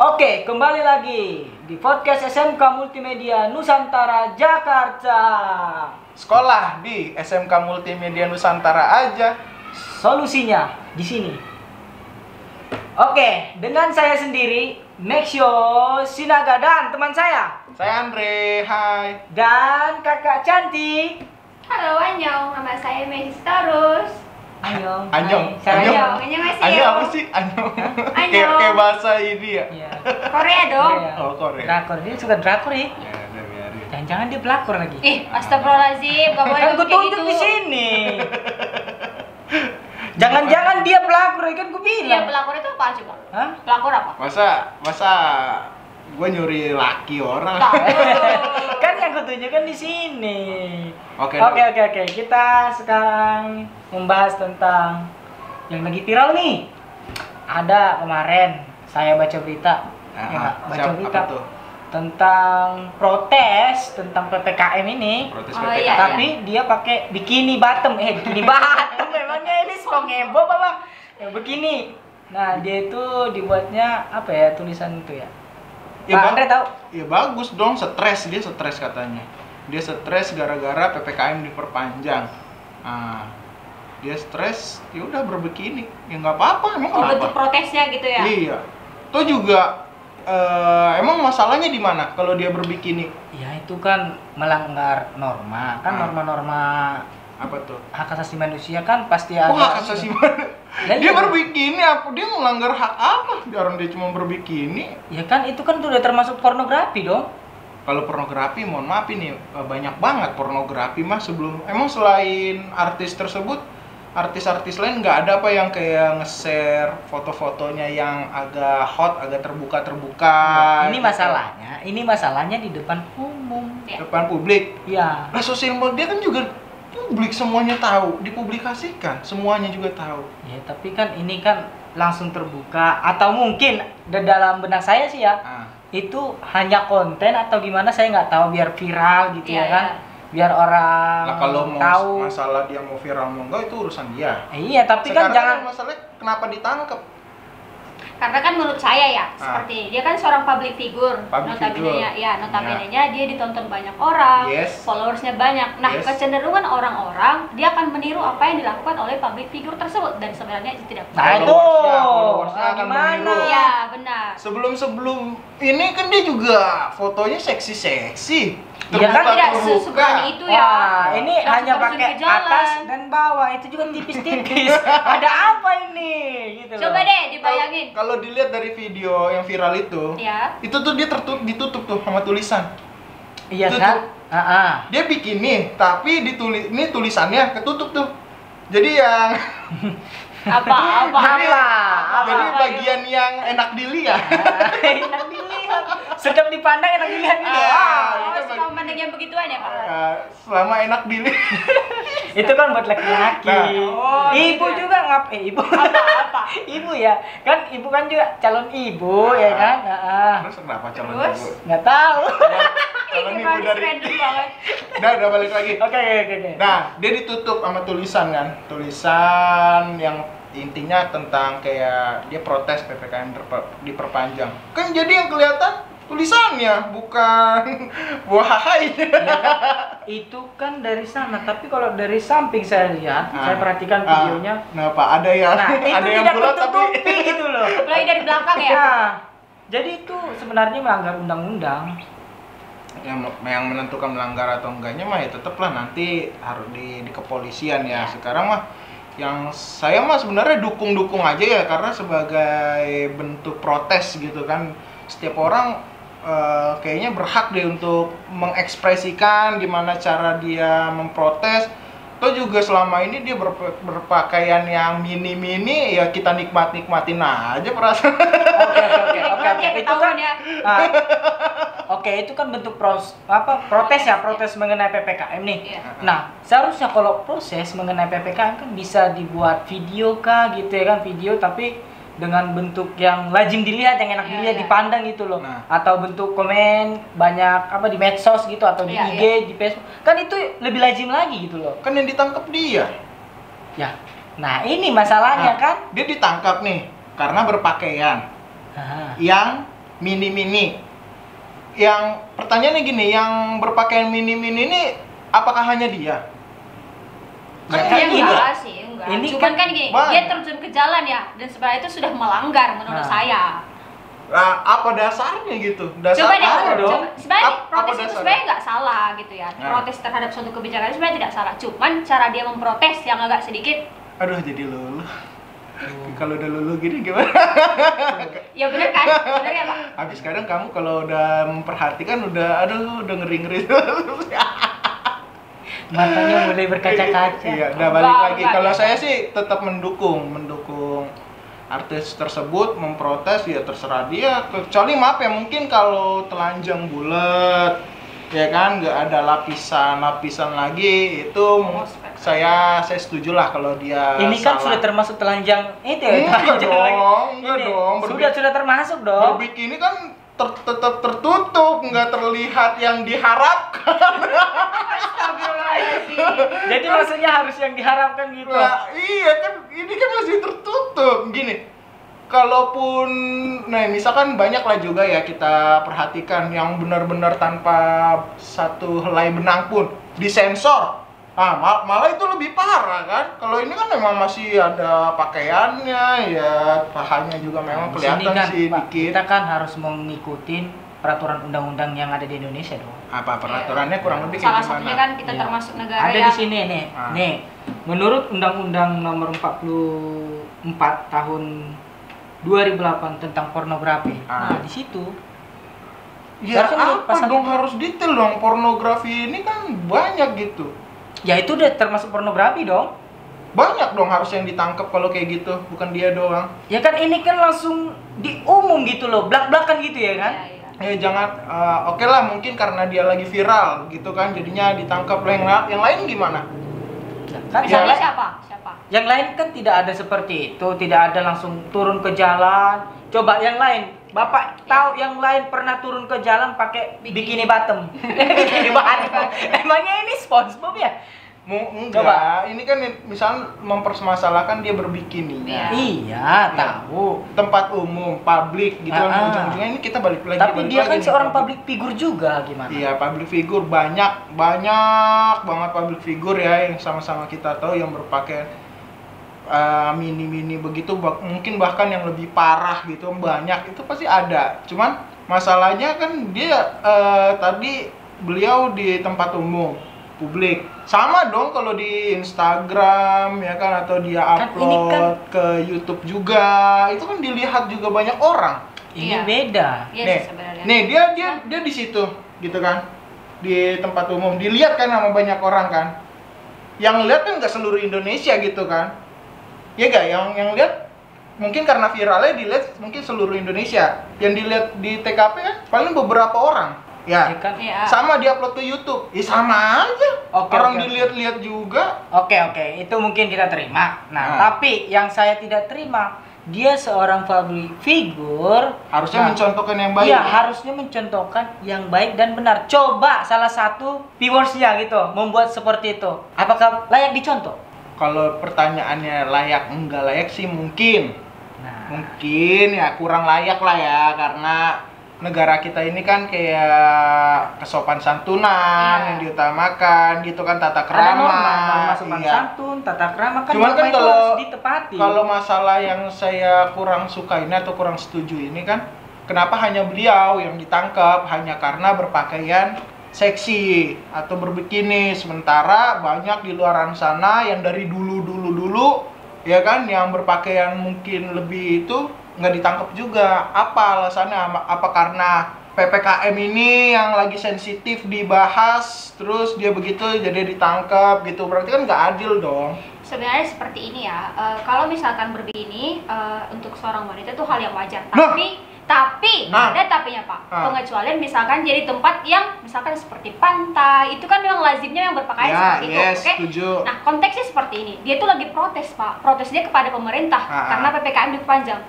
Oke, kembali lagi di podcast SMK Multimedia Nusantara Jakarta. Sekolah di SMK Multimedia Nusantara aja. Solusinya di sini. Oke, dengan saya sendiri, Maxio Sinaga dan teman saya. Saya Andre, hai. Dan kakak cantik. Halo, Anyong. Nama saya Mesis Tarus. Anyong. Anyong. Saraya. Annyeonghaseyo. Anyong apa sih? Anyong. Anyong. Kayak bahasa ini ya. Iya. Korea dong. Korea. Oh, Korea. Drakor, dia suka drakor ya. Ya, udah biarin. Jangan-jangan dia pelakor lagi. Astagfirullahaladzim. Gak boleh Kan gue kayak tunjuk gitu. di sini. Jangan-jangan dia pelakor, kan gue Iya, bilang. pelakor itu apa coba? Hah? Pelakor apa? Masa gue nyuri laki orang. Kan yang gue tunjukkan di sini. Oke. Oke. Kita sekarang membahas tentang yang lagi viral nih. Ada kemarin saya baca berita, Apa tuh? tentang protes tentang PPKM ini. Protes Oh, PPKM. iya. Tapi dia pakai bikini bottom. Bikini bottom. Memangnya ini SpongeBob apa? Bikini. Nah, dia itu dibuatnya apa ya, tulisan itu ya? Ya, Pak Andre tahu? Ya bagus dong, dia stres katanya. Dia stres gara-gara PPKM diperpanjang. Nah, dia stres, ya udah berbikini. Ya nggak apa-apa, emang Oh, kenapa? bentuk protesnya gitu ya? Iya. Toh juga emang masalahnya di mana kalau dia berbikini? Ya itu kan melanggar norma. Kan norma-norma Apa tuh? hak asasi manusia kan pasti ada. Oh, hak asasi manusia. Lah, Dia iya. berbikini apa? Dia melanggar hak apa? Orang dia cuma berbikini. Ya kan itu kan udah termasuk pornografi dong. Kalau pornografi, mohon maaf ini banyak banget pornografi mah sebelum. Emang selain artis tersebut, artis-artis lain nggak ada apa yang kayak nge-share foto-fotonya yang agak hot, agak terbuka-terbuka. Ini gitu. masalahnya di depan umum. Ya. Depan publik. Ya. Nah, sosial media kan juga publik semuanya tahu, dipublikasikan, semuanya juga tahu. Ya, tapi kan ini kan langsung terbuka atau mungkin dalam benak saya sih ya, Nah, itu hanya konten atau gimana saya nggak tahu, biar viral gitu Iya, ya kan. iya. Biar orang nah kalau mau tahu. masalah dia mau viral mau enggak itu urusan dia. Iya, tapi Sekarang kan jangan masalahnya kenapa ditangkap? Karena kan menurut saya ya, Ah. seperti dia kan seorang public figure, Public notabene-nya, figure. ya notabene-nya dia ditonton banyak orang, Yes. followersnya banyak. Nah, Yes. kecenderungan orang-orang dia akan meniru apa yang dilakukan oleh public figure tersebut dan sebenarnya itu tidak Nah, benar. itu Followersnya akan gimana? meniru. Iya, benar. Sebelum ini kan dia juga fotonya seksi-seksi. Iya kan, tidak seberani itu ya. Wah, ini Langsung hanya terjun pakai ke jalan. atas dan bawah, itu juga tipis-tipis. Ada apa ini? Gitu loh. Coba deh dibayangin. Kalau dilihat dari video yang viral itu Ya. tuh dia ditutup tuh sama tulisan. Iya Itu kan? tuh. Dia bikini, tapi ini tulisannya ketutup tuh. Jadi yang Apa? jadi bagian yang enak dilihat. Enak dilihat. Sedap dipandang, enak dilihat gitu. Ah. Oh, itu suka memandang yang begituan ya, Pak? Selama enak dilihat. Itu kan buat laki-laki. Nah. Oh, Ibu gitu ya. juga ibu. Apa? Ibu ya. Kan ibu kan juga calon ibu ya kan? Terus kenapa calon Terus? ibu? Nggak tahu. Calon Ini ibu bagus, dari random banget. udah balik lagi. Oke. Nah, dia ditutup sama tulisan kan. Tulisan yang intinya tentang kayak dia protes PPKM diperpanjang. Kan jadi yang kelihatan tulisannya bukan buah hai. Ya kan? Itu kan dari sana, tapi kalau dari samping saya lihat, saya perhatikan videonya. Nah, Pak, ada yang Nah, itu ada yang tidak bulat tapi tertutupi gitu loh. Apalagi dari belakang ya. Nah, jadi itu sebenarnya melanggar undang-undang. yang menentukan melanggar atau enggaknya mah ya tetaplah nanti harus di kepolisian ya. Ya. Sekarang mah yang saya mah sebenarnya dukung aja ya, karena sebagai bentuk protes gitu kan. Setiap orang kayaknya berhak deh untuk mengekspresikan gimana cara dia memprotes. Toh juga selama ini dia berpakaian yang mini-mini, ya kita nikmatin aja perasaan. Oke. Itu kan ya. Oke, itu kan bentuk protes protes mengenai PPKM nih. Iya. Nah, seharusnya kalau proses mengenai PPKM kan bisa dibuat video kah gitu ya kan, video tapi dengan bentuk yang lazim dilihat, yang enak Iya, dilihat, iya. dipandang gitu loh. Nah. Atau bentuk komen banyak di medsos gitu atau di Iya, IG, di Facebook. Kan itu lebih lazim lagi gitu loh. Kan yang ditangkap dia. Ya. Nah, ini masalahnya Nah, kan. dia ditangkap nih karena berpakaian Ah. yang mini-mini. Yang pertanyaannya gini, yang berpakaian mini-mini ini apakah hanya dia? Ya, Kan ini enggak sih, enggak. ini Cuman kan gini, dia banyak. terjun ke jalan ya, dan sebenarnya itu sudah melanggar menurut Nah. saya. Nah, apa dasarnya gitu? Dasar Coba deh, apa dong? sebenarnya Apa protes itu dasarnya? sebenarnya nggak salah gitu ya. Nah. Protes terhadap suatu kebijakan itu sebenarnya tidak salah. Cuman cara dia memprotes yang agak sedikit, Aduh, jadi lulu. Kalau udah lulu gini gimana? ya bener kan? Bener ya Pak? Habis kadang kamu kalau udah memperhatikan udah ngeri-ngeri. Matanya mulai berkaca-kaca. Iya, udah balik Enggak, lagi. enggak, Kalau ya. saya sih tetap mendukung artis tersebut memprotes ya terserah dia. Kecuali maaf ya, mungkin kalau telanjang bulat ya kan nggak ada lapisan lagi itu Ospek. saya setuju lah kalau dia Ini kan salah. sudah termasuk telanjang itu ya, Enggak telanjang lagi. dong, enggak Ini dong. Sudah termasuk dong. Berbikini kan tetap tertutup, nggak terlihat yang diharapkan. Astagfirullahaladzim. Jadi maksudnya harus yang diharapkan gitu. Lah, iya kan, ini kan masih tertutup. Gini, kalaupun, nah misalkan banyak lah juga ya kita perhatikan yang benar-benar tanpa satu helai benang pun disensor. Ah, malah itu lebih parah kan. Kalau ini kan memang masih ada pakaiannya, ya pahanya juga memang Di sini kelihatan kan, sih Pak, dikit. kita kan harus mengikuti peraturan undang-undang yang ada di Indonesia dong. Apa peraturannya kurang lebih kayak Salah gimana? satunya kan kita Iya. termasuk negara Ada yang di sini nih. Ah. Nih, menurut Undang-Undang Nomor 44 Tahun 2008 tentang pornografi. Ah. Nah, di situ Ya Harusnya apa pasal dong itu. harus detail dong, pornografi ini kan banyak gitu. ya itu udah termasuk pornografi dong. Banyak dong harus yang ditangkap kalau kayak gitu, bukan dia doang. Ya kan ini kan langsung di umum gitu loh, blak-blakan gitu ya kan? Iya, iya. Jangan, oke lah mungkin karena dia lagi viral gitu kan, jadinya ditangkap. Yang lain gimana? Nah, kan Misalnya yang, siapa? Siapa? yang lain kan tidak ada seperti itu, tidak ada langsung turun ke jalan. Coba yang lain, Bapak tahu yang lain pernah turun ke jalan pakai bikini bottom? Bikini bottom. Emangnya ini SpongeBob ya? Enggak, Coba. ini kan misalnya mempermasalahkan dia berbikini. Iya. Iya, tahu. Tempat umum, publik gitu kan, Ah. ujung-ujungnya ini kita balik lagi. Tapi balik dia lagi kan nih, seorang public figure juga, gimana? Iya, public figure banyak banget public figure ya yang sama-sama kita tahu yang berpakaian mini-mini begitu, mungkin bahkan yang lebih parah gitu banyak, itu pasti ada. Cuman masalahnya kan dia tadi beliau di tempat umum publik, sama dong kalau di Instagram ya kan, atau dia Kan ini upload kan- ke YouTube juga, itu kan dilihat juga banyak orang. Ini Iya. beda. Iya Nih, sih sebenarnya. nih dia di situ gitu kan, di tempat umum dilihat kan sama banyak orang kan, yang lihat kan nggak seluruh Indonesia gitu kan, ya gak, yang lihat mungkin karena viralnya dilihat mungkin seluruh Indonesia, yang dilihat di TKP kan paling beberapa orang Ya ya. kan? Iya. Sama dia upload ke YouTube, ya sama aja. Oke, Orang oke. dilihat-lihat juga. Oke, itu mungkin kita terima. Nah, Nah. tapi yang saya tidak terima, dia seorang public figure Harusnya mencontohkan yang baik. Iya, harusnya mencontohkan yang baik dan benar. Coba salah satu viewersnya gitu membuat seperti itu. Apakah layak dicontoh? Kalau pertanyaannya layak enggak layak sih mungkin. Nah, Mungkin ya kurang layak lah ya, karena negara kita ini kan kayak kesopan santunan Iya. yang diutamakan gitu kan, tata ada krama. norma sopan Iya. santun, tata krama kan. Cuman norma kan itu kalau harus ditepati. kalau masalah yang saya kurang suka ini atau kurang setuju ini kan, kenapa hanya beliau yang ditangkap hanya karena berpakaian seksi atau berbikini, sementara banyak di luaran sana yang dari dulu ya kan, yang berpakaian mungkin lebih itu nggak ditangkap juga. Apa alasannya? Apa karena PPKM ini yang lagi sensitif dibahas, terus dia begitu jadi ditangkap gitu? Berarti kan nggak adil dong. Sebenarnya seperti ini ya. Kalau misalkan berbikini untuk seorang wanita itu hal yang wajar. Nah. Tapi Nah. ada tapinya Pak. Ah. Pengecualian misalkan jadi tempat yang misalkan seperti pantai, itu kan memang lazimnya yang berpakaian Ya, seperti itu, yes, oke? setuju. Nah, konteksnya seperti ini. Dia tuh lagi protes, Pak. Protes dia kepada pemerintah karena PPKM diperpanjang.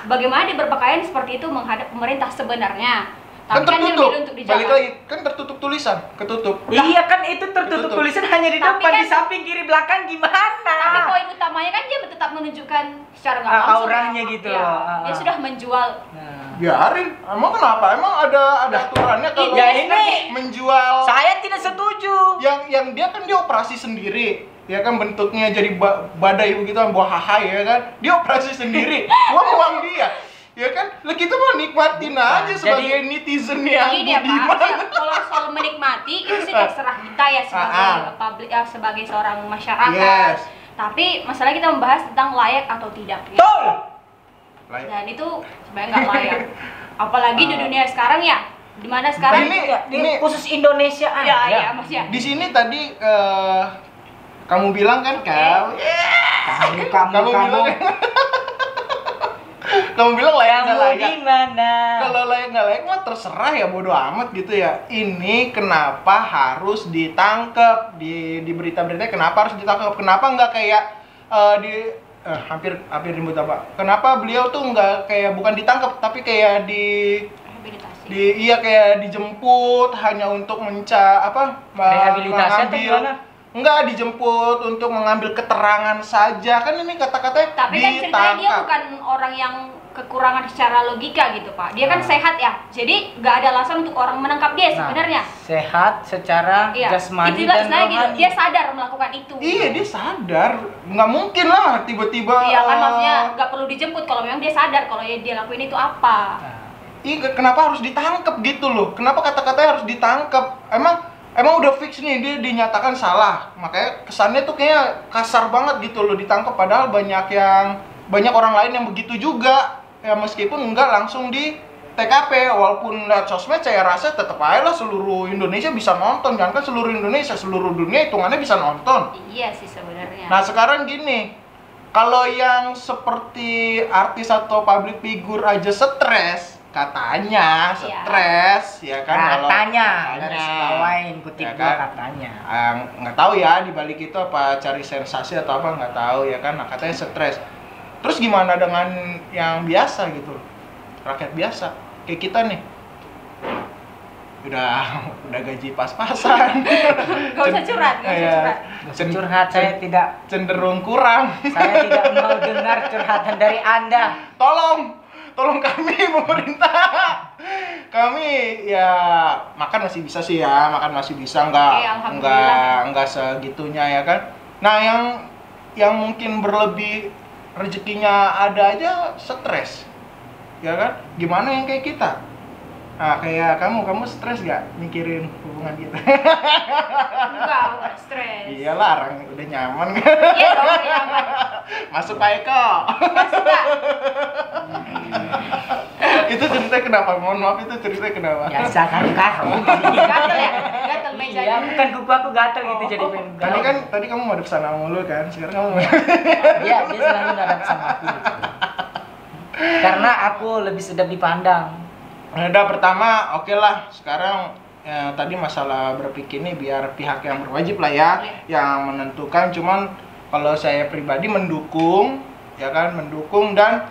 Bagaimana dia berpakaian seperti itu menghadap pemerintah sebenarnya? Kan Tapi kan dia tertutup, memilih untuk di balik jalan. lagi, kan tertutup tulisan, ketutup. Iya kan itu tertutup Ditutup. tulisan hanya di Tapi depan, kan- di samping, kiri, belakang gimana? Tapi poin utamanya kan dia tetap menunjukkan secara nggak Ah, langsung auranya ya, gitu. ya, Ah, dia ah. sudah menjual Nah. Biarin. Emang kenapa? Emang ada aturannya kalau Ya ini menjual saya tidak setuju. yang dia kan dia operasi sendiri. Ya kan bentuknya jadi badai begitu kan, buah hahai ya kan. Dia operasi sendiri. Uang dia. Ya kan? Lah kita mau nikmatin aja sebagai netizen yang Gini ya budiman. Pak, kalau soal menikmati itu sih terserah kita ya sebagai publik, sebagai seorang masyarakat. Yes. Tapi masalah kita membahas tentang layak atau tidak. Ya. Betul. Dan itu sebenarnya nggak layak. Apalagi di dunia sekarang ya, dimana sekarang Ini khusus Indonesia ya Mas ya. di sini tadi kamu bilang kan Kamu kamu bilang layak nggak layak. gimana? Kalau layak nggak layak mah terserah ya, bodo amat gitu ya. Ini kenapa harus ditangkap di berita-berita? Kenapa harus ditangkap? Kenapa nggak kayak hampir ribut apa? Kenapa beliau tuh nggak kayak bukan ditangkap tapi kayak iya kayak dijemput hanya untuk Rehabilitasi atau gimana? Enggak, dijemput untuk mengambil keterangan saja. Kan ini kata-katanya Tapi kan ceritanya dia bukan orang yang kekurangan secara logika gitu Pak. Dia kan sehat ya. Jadi nggak ada alasan untuk orang menangkap dia sebenarnya. Sehat secara jasmani dan rohani. rohani. Dia sadar melakukan itu. Iya, dia sadar. Nggak mungkin lah tiba-tiba. Iya kan maksudnya nggak perlu dijemput kalau memang dia sadar kalau yang dia lakuin itu apa. Iya, kenapa harus ditangkap gitu loh? Kenapa kata-katanya harus ditangkap? Emang udah fix nih dia dinyatakan salah. Makanya kesannya tuh kayak kasar banget gitu loh, ditangkap padahal banyak orang lain yang begitu juga. Ya meskipun enggak langsung di TKP, walaupun lihat sosmed saya rasa tetap aja lah seluruh Indonesia bisa nonton. Jangan kan seluruh Indonesia, seluruh dunia hitungannya bisa nonton. Iya sih sebenarnya. Nah sekarang gini, kalau yang seperti artis atau public figure aja stres, katanya stres ya kan, katanya garis bawain kutip ya kan? Katanya nggak tahu ya di balik itu apa cari sensasi atau apa nggak tahu ya kan. Nah, katanya stres. Terus gimana dengan yang biasa gitu, rakyat biasa kayak kita nih, udah gaji pas-pasan. Gak usah curhat, curhat. Saya tidak cenderung kurang. Saya tidak mau dengar curhatan dari Anda. Tolong kami pemerintah. Kami ya makan masih bisa sih ya, nggak segitunya ya kan. Nah yang mungkin berlebih rezekinya ada aja stres, ya kan? Gimana yang kayak kita? Nah kayak kamu stres gak mikirin hubungan kita? Enggak stres. Iya larang, udah nyaman. Iya dong, nyaman. Masuk Pak Eko. Masuk Pak. Itu ceritanya kenapa? Mohon maaf, itu ceritanya kenapa? Biasa kan Gatel ya? Gatel meja. Iya, bukan kuku aku gatel gitu jadi pengen. Tadi kamu madep sana mulu kan, sekarang kamu Iya, dia selalu ngadap sama aku gitu. Karena aku lebih sedap dipandang. Udah pertama, oke lah. Sekarang tadi masalah berpikir nih biar pihak yang berwajib lah ya yang menentukan. Cuman kalau saya pribadi mendukung, ya kan, mendukung dan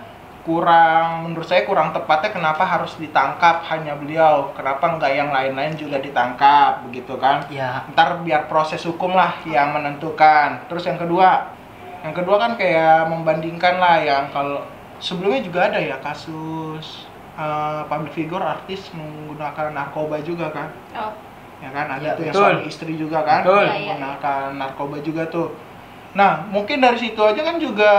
menurut saya kurang tepatnya kenapa harus ditangkap hanya beliau, kenapa nggak yang lain-lain juga ditangkap begitu kan? Ya. Ntar biar proses hukum lah yang menentukan. Terus yang kedua kan kayak membandingkan lah yang kalau sebelumnya juga ada ya kasus public figure artis menggunakan narkoba juga kan? Oh. Ya kan ada Ya, tuh yang betul. suami istri juga kan Betul. menggunakan narkoba juga tuh. Nah mungkin dari situ aja kan juga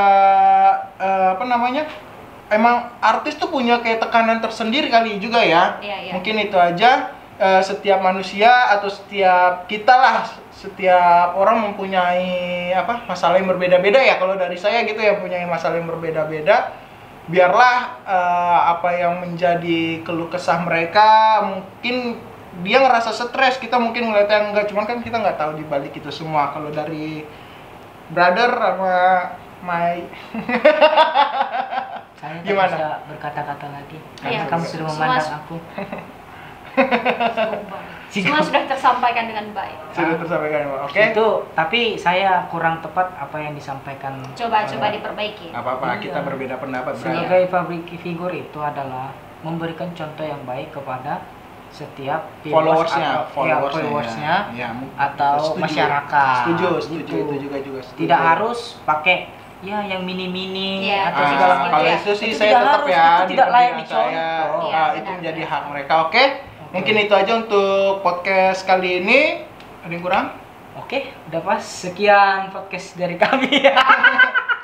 emang artis tuh punya kayak tekanan tersendiri kali juga ya. Iya. Mungkin itu aja setiap manusia atau setiap kita lah, setiap orang mempunyai masalah yang berbeda-beda ya. Kalau dari saya gitu ya, punya masalah yang berbeda-beda. Biarlah apa yang menjadi keluh kesah mereka, mungkin dia ngerasa stres, kita mungkin ngeliatnya enggak, cuman kan kita nggak tahu di balik itu semua. Kalau dari brother sama Mai Saya tak gimana? bisa berkata-kata lagi karena Iya. kamu sudah memandang aku. Semua sudah tersampaikan dengan baik. Sudah tersampaikan, oke? Itu tapi saya kurang tepat apa yang disampaikan. Coba diperbaiki. Apa-apa, Iya. kita berbeda pendapat berarti. Sebagai public figure itu adalah memberikan contoh yang baik kepada setiap followersnya followersnya ya, atau setuju. masyarakat. Setuju, Gitu. itu juga setuju. Tidak harus pakai ya yang mini-mini Iya, atau segala macam. Kalau ya. itu sih Itu saya tidak tetap harus, ya itu tidak layak di dicontoh. saya. Iya, Itu benar, menjadi benar. hak mereka. Oke. Mungkin itu aja untuk podcast kali ini. Ada yang kurang? Oke, udah pas. Sekian podcast dari kami.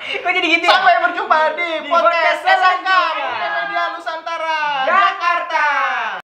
Kok jadi gitu ya? Sampai berjumpa di podcast podcast SMK selanjutnya. Media Nusantara.